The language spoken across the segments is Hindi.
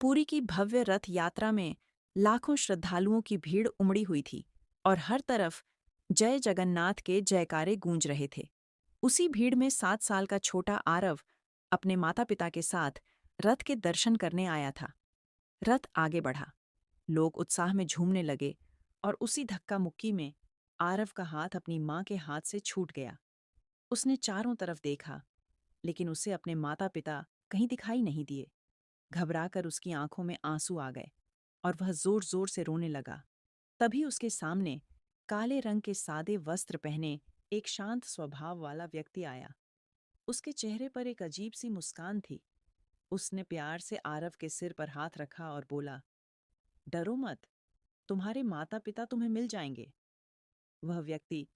पुरी की भव्य रथ यात्रा में लाखों श्रद्धालुओं की भीड़ उमड़ी हुई थी और हर तरफ जय जगन्नाथ के जयकारे गूंज रहे थे। उसी भीड़ में 7 साल का छोटा आरव अपने माता पिता के साथ रथ के दर्शन करने आया था। रथ आगे बढ़ा, लोग उत्साह में झूमने लगे और उसी धक्का मुक्की में आरव का हाथ अपनी माँ के हाथ से छूट गया। उसने चारों तरफ देखा, लेकिन उसे अपने माता पिता कहीं दिखाई नहीं दिए। घबराकर उसकी आंखों में आंसू आ गए और वह जोर जोर से रोने लगा। तभी उसके सामने काले रंग के सादे वस्त्र पहने एक शांत स्वभाव वाला व्यक्ति आया। उसके चेहरे पर एक अजीब सी मुस्कान थी। उसने प्यार से आरव के सिर पर हाथ रखा और बोला, डरो मत, तुम्हारे माता पिता तुम्हें मिल जाएंगे। वह व्यक्ति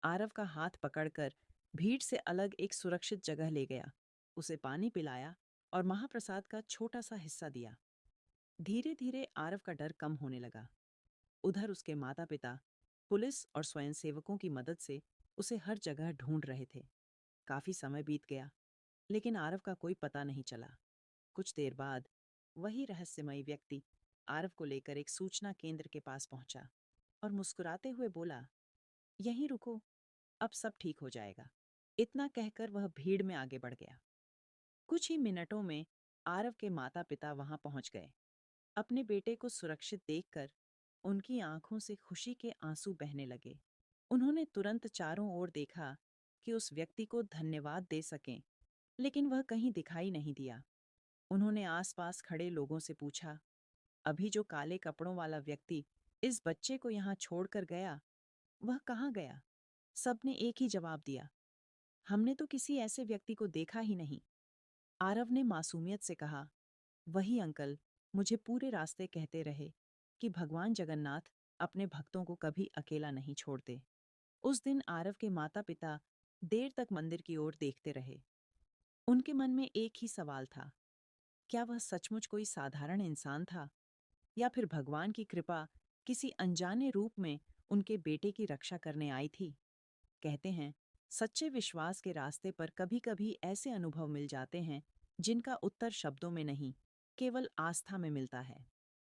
आरव का हाथ पकड़कर भीड़ से अलग एक सुरक्षित जगह ले गया, उसे पानी पिलाया और महाप्रसाद का छोटा सा हिस्सा दिया। धीरे धीरे आरव का डर कम होने लगा। उधर उसके माता पिता पुलिस और स्वयंसेवकों की मदद से उसे हर जगह ढूंढ रहे थे। काफी समय बीत गया, लेकिन आरव का कोई पता नहीं चला। कुछ देर बाद वही रहस्यमयी व्यक्ति आरव को लेकर एक सूचना केंद्र के पास पहुंचा और मुस्कुराते हुए बोला, यहीं रुको, अब सब ठीक हो जाएगा। इतना कहकर वह भीड़ में आगे बढ़ गया। कुछ ही मिनटों में आरव के माता पिता वहां पहुंच गए। अपने बेटे को सुरक्षित देखकर उनकी आंखों से खुशी के आंसू बहने लगे। उन्होंने तुरंत चारों ओर देखा कि उस व्यक्ति को धन्यवाद दे सकें, लेकिन वह कहीं दिखाई नहीं दिया। उन्होंने आसपास खड़े लोगों से पूछा, अभी जो काले कपड़ों वाला व्यक्ति इस बच्चे को यहाँ छोड़कर गया, वह कहाँ गया? सबने एक ही जवाब दिया, हमने तो किसी ऐसे व्यक्ति को देखा ही नहीं। आरव ने मासूमियत से कहा, वही अंकल मुझे पूरे रास्ते कहते रहे कि भगवान जगन्नाथ अपने भक्तों को कभी अकेला नहीं छोड़ते। उस दिन आरव के माता पिता देर तक मंदिर की ओर देखते रहे। उनके मन में एक ही सवाल था, क्या वह सचमुच कोई साधारण इंसान था या फिर भगवान की कृपा किसी अनजाने रूप में उनके बेटे की रक्षा करने आई थी। कहते हैं, सच्चे विश्वास के रास्ते पर कभी-कभी ऐसे अनुभव मिल जाते हैं जिनका उत्तर शब्दों में नहीं, केवल आस्था में मिलता है।